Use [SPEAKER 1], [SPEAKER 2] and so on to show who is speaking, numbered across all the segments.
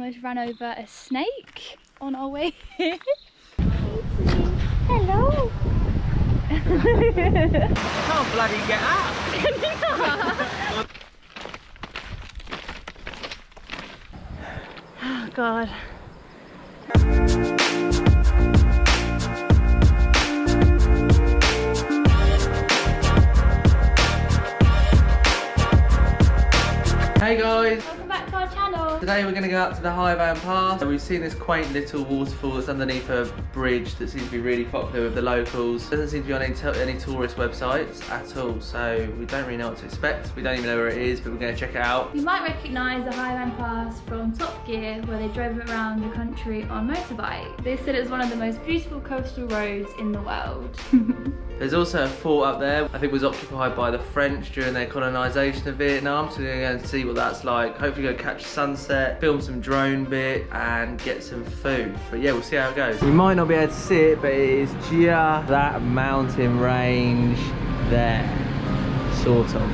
[SPEAKER 1] almost ran over a snake on our way here. Hello!
[SPEAKER 2] I can't bloody get out!
[SPEAKER 1] Can you not? Oh God.
[SPEAKER 2] Hey guys!
[SPEAKER 1] Welcome back to our channel.
[SPEAKER 2] Today we're going to go out to the Hai Van Pass. We've seen this quaint little waterfall that's underneath a bridge that seems to be really popular with the locals. Doesn't seem to be on any tourist websites at all, so we don't really know what to expect. We don't even know where it is, but we're going to check it out.
[SPEAKER 1] You might recognise the Hai Van Pass from Top Gear, where they drove it around the country on motorbike. They said it was one of the most beautiful coastal roads in the world.
[SPEAKER 2] There's also a fort up there, I think was occupied by the French during their colonisation of Vietnam, so we're going to go and see what that's like. Hopefully go catch a sunset, film some drone bit and get some food. But yeah, we'll see how it goes. You might not be able to see it, but it is just that mountain range there, sort of.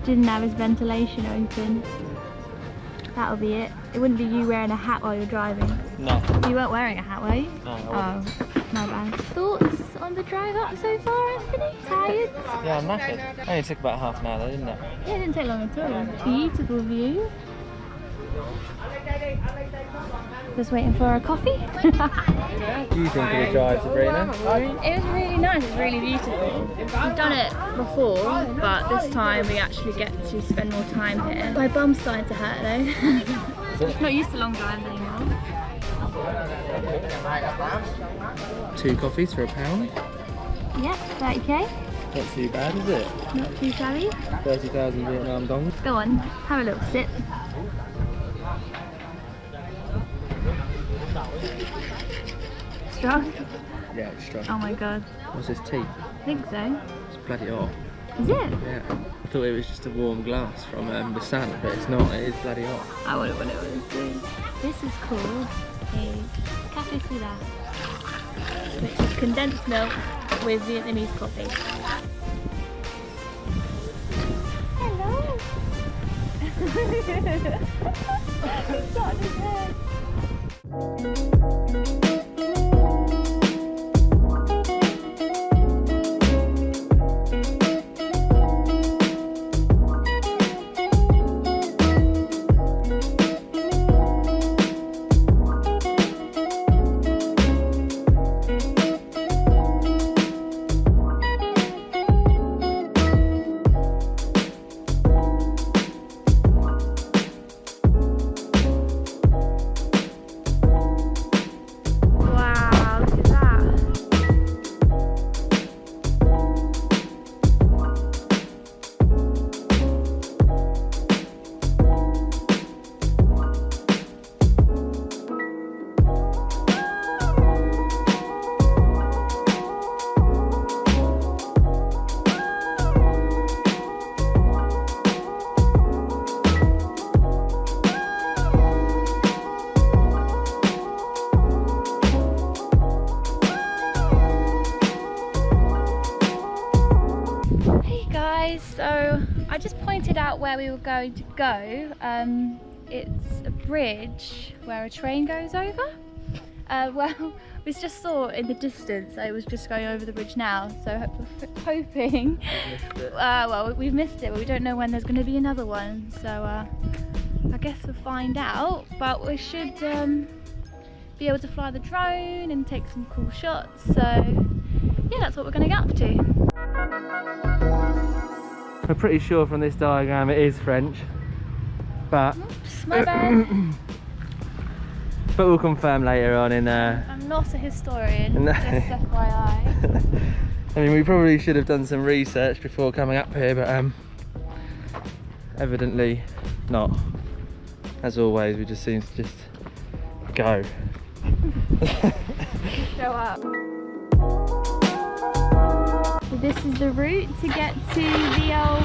[SPEAKER 1] Didn't have his ventilation open. That'll be it. It wouldn't be you wearing a hat while you're driving.
[SPEAKER 2] No.
[SPEAKER 1] You weren't wearing a hat, were you?
[SPEAKER 2] No,
[SPEAKER 1] Oh, my bad. Thoughts on the drive up so far, Anthony? Tired?
[SPEAKER 2] Yeah, I'm knackered. Only took about half an hour though, didn't it?
[SPEAKER 1] Yeah, it didn't take long at all. Beautiful view. Just waiting for a coffee.
[SPEAKER 2] What do you think of the drive, Sabrina?
[SPEAKER 1] It was really nice, it's really beautiful. We've done it before, but this time we actually get to spend more time here. My bum's starting to hurt though. Not used to long drives anymore.
[SPEAKER 2] 2 coffees for £1.
[SPEAKER 1] Yep, 30k.
[SPEAKER 2] Not too bad, is it?
[SPEAKER 1] Not too shabby.
[SPEAKER 2] 30,000 Vietnam dong.
[SPEAKER 1] Go on, have a little sip. Strong?
[SPEAKER 2] Yeah, it's strong.
[SPEAKER 1] Oh my god.
[SPEAKER 2] What's this tea?
[SPEAKER 1] I think so.
[SPEAKER 2] It's bloody hot.
[SPEAKER 1] Is it?
[SPEAKER 2] Yeah. I thought it was just a warm glass from the sun, but it's not. It is bloody hot.
[SPEAKER 1] I wonder what it was. This is called a café soda, which is condensed milk with Vietnamese coffee. Hello! He's got his head. guys, so I just pointed out where we were going to go. It's a bridge where a train goes over. Well, we just saw in the distance, so it was just going over the bridge now, so hoping, well, we've missed it, but we don't know when there's going to be another one, so I guess we'll find out, but we should be able to fly the drone and take some cool shots, so yeah, that's what we're going to get up to.
[SPEAKER 2] We're pretty sure from this diagram it is French, but
[SPEAKER 1] oops, my bad.
[SPEAKER 2] But we'll confirm later on in
[SPEAKER 1] I'm not a historian,
[SPEAKER 2] no.
[SPEAKER 1] just FYI.
[SPEAKER 2] I mean, we probably should have done some research before coming up here, but evidently not. As always, we just seem to just go.
[SPEAKER 1] Show up. So this is the route to get to the old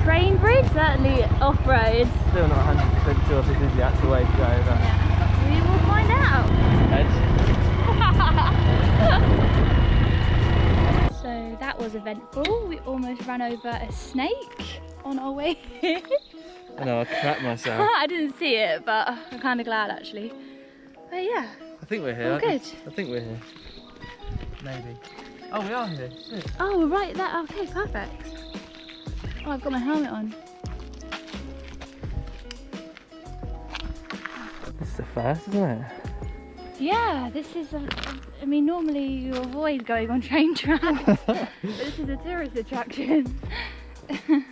[SPEAKER 1] train bridge, certainly off-road.
[SPEAKER 2] Still not 100% sure if this is the actual way to go over.
[SPEAKER 1] Yeah, we will find out. So that was eventful. We almost ran over a snake on our way here.
[SPEAKER 2] I know, I crapped myself.
[SPEAKER 1] I didn't see it, but I'm kind of glad actually. But yeah.
[SPEAKER 2] I think we're here.
[SPEAKER 1] All good.
[SPEAKER 2] I think we're here. Maybe. Oh, we are here. Shit.
[SPEAKER 1] Oh, we're right there. Okay, perfect. Oh, I've got my helmet on.
[SPEAKER 2] This is the first, isn't it?
[SPEAKER 1] Yeah, this is I mean, normally you avoid going on train tracks, but this is a tourist attraction. I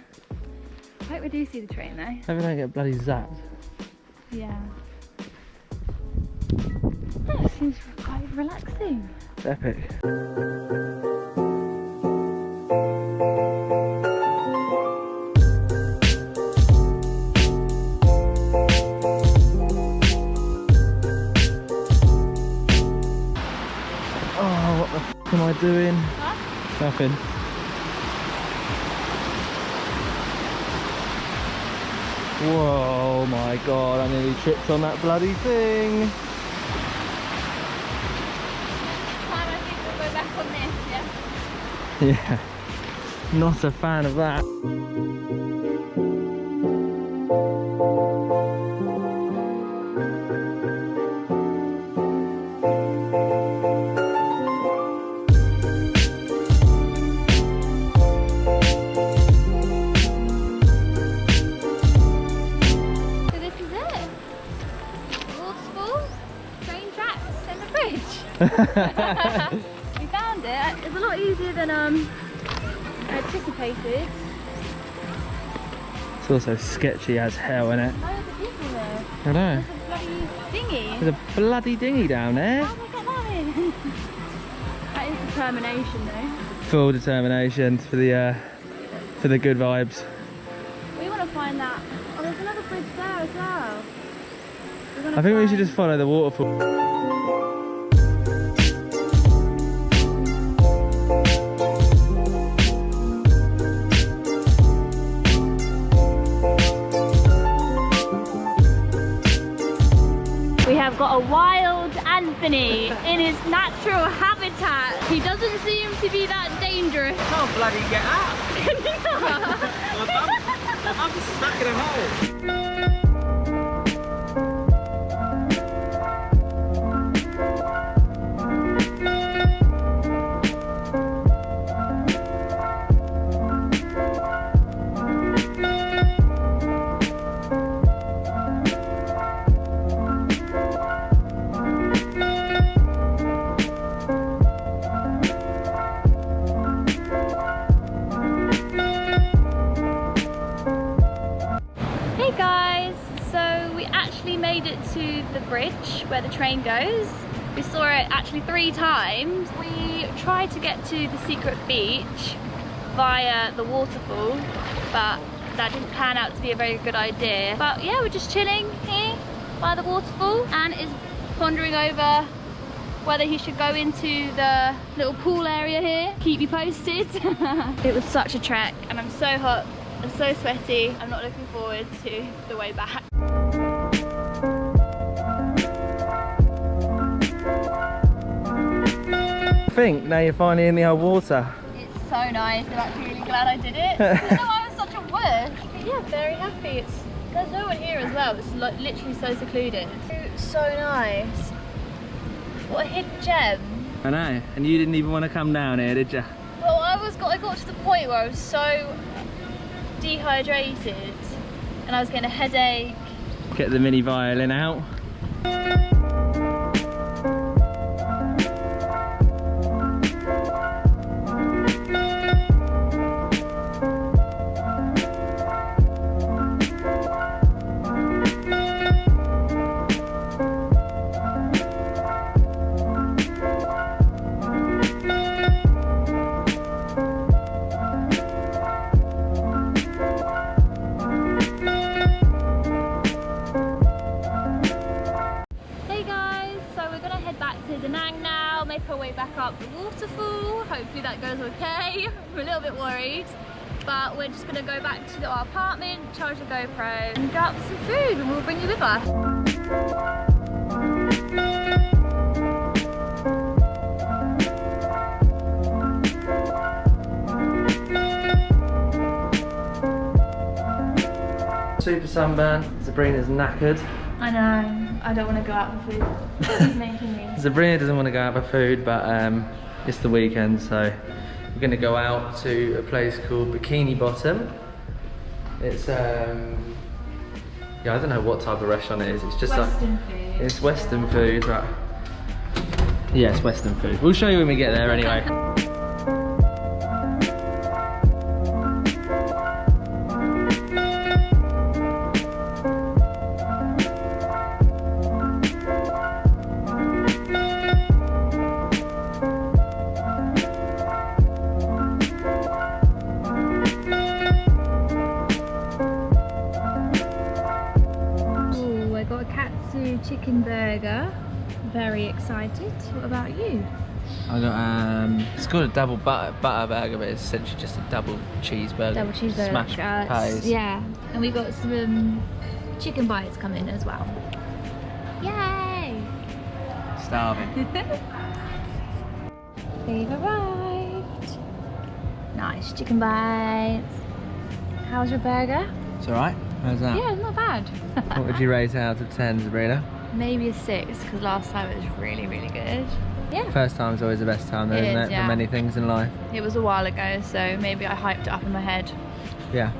[SPEAKER 1] hope we do see the train though.
[SPEAKER 2] Hope we don't get bloody zapped.
[SPEAKER 1] Yeah. Oh, it seems quite relaxing.
[SPEAKER 2] It's epic. What am I doing? Huh? Nothing. Whoa, my god, I nearly tripped on that bloody thing.
[SPEAKER 1] Next time I think we'll go back on this, yeah?
[SPEAKER 2] Yeah, not a fan of that.
[SPEAKER 1] We found it. It's a lot easier than anticipated.
[SPEAKER 2] It's also sketchy as hell, isn't it?
[SPEAKER 1] Loads of people there.
[SPEAKER 2] I know.
[SPEAKER 1] There's a bloody dinghy.
[SPEAKER 2] There's a bloody dinghy down there.
[SPEAKER 1] How did I get that in? That is determination though.
[SPEAKER 2] Full determination for the good vibes.
[SPEAKER 1] We want to find that. Oh, there's another bridge there as well.
[SPEAKER 2] I think we should just follow the waterfall.
[SPEAKER 1] We have got a wild Anthony in his natural habitat. He doesn't seem to be that dangerous.
[SPEAKER 2] Can't bloody get out.
[SPEAKER 1] Can you not?
[SPEAKER 2] I'm stuck in a hole.
[SPEAKER 1] To the bridge where the train goes. We saw it actually 3 times. We tried to get to the secret beach via the waterfall, but that didn't pan out to be a very good idea. But yeah, we're just chilling here by the waterfall and is pondering over whether he should go into the little pool area here. Keep you posted. It was such a trek and I'm so hot and so sweaty. I'm not looking forward to the way back.
[SPEAKER 2] I think now you're finally in the old water.
[SPEAKER 1] It's so nice. I'm actually really glad I did it. I didn't know I was such a wuss. But yeah, very happy. There's no one here as well. It's literally so secluded. So nice. What a hidden gem.
[SPEAKER 2] I know. And you didn't even want to come down here, did you?
[SPEAKER 1] Well, I got to the point where I was so dehydrated and I was getting a headache.
[SPEAKER 2] Get the mini violin out.
[SPEAKER 1] Danang now, make our way back up the waterfall. Hopefully that goes okay. We're a little bit worried, but we're just gonna go back to our apartment, charge the GoPro, and go out for some food, and we'll bring you with us.
[SPEAKER 2] Super sunburn. Sabrina's knackered.
[SPEAKER 1] I know. I don't want to go out for food. He's making me.
[SPEAKER 2] Sabrina doesn't want to go out for food, but it's the weekend, so we're going to go out to a place called Bikini Bottom. It's yeah, I don't know what type of restaurant it is. It's just
[SPEAKER 1] Western food.
[SPEAKER 2] It's Western food, right? Yeah, it's Western food. We'll show you when we get there anyway.
[SPEAKER 1] Chicken burger, very excited. What about you?
[SPEAKER 2] I got it's called a double butter burger, but it's essentially just a double cheeseburger.
[SPEAKER 1] Double cheeseburger.
[SPEAKER 2] Smashed patties.
[SPEAKER 1] Yeah, and we got some chicken bites coming as well. Yay!
[SPEAKER 2] Starving.
[SPEAKER 1] They've arrived. Nice chicken bites. How's your burger?
[SPEAKER 2] It's alright. How's that?
[SPEAKER 1] Yeah, not bad.
[SPEAKER 2] What would you rate it out of 10, Sabrina?
[SPEAKER 1] Maybe a 6, because last time it was really, really good. Yeah.
[SPEAKER 2] First time's always the best time, though, isn't it?
[SPEAKER 1] Yeah.
[SPEAKER 2] For many things in life.
[SPEAKER 1] It was a while ago, so maybe I hyped it up in my head.
[SPEAKER 2] Yeah.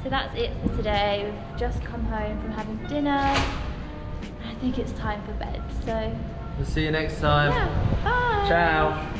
[SPEAKER 1] So that's it for today. We've just come home from having dinner. I think it's time for bed, so...
[SPEAKER 2] We'll see you next time.
[SPEAKER 1] Yeah, bye!
[SPEAKER 2] Ciao!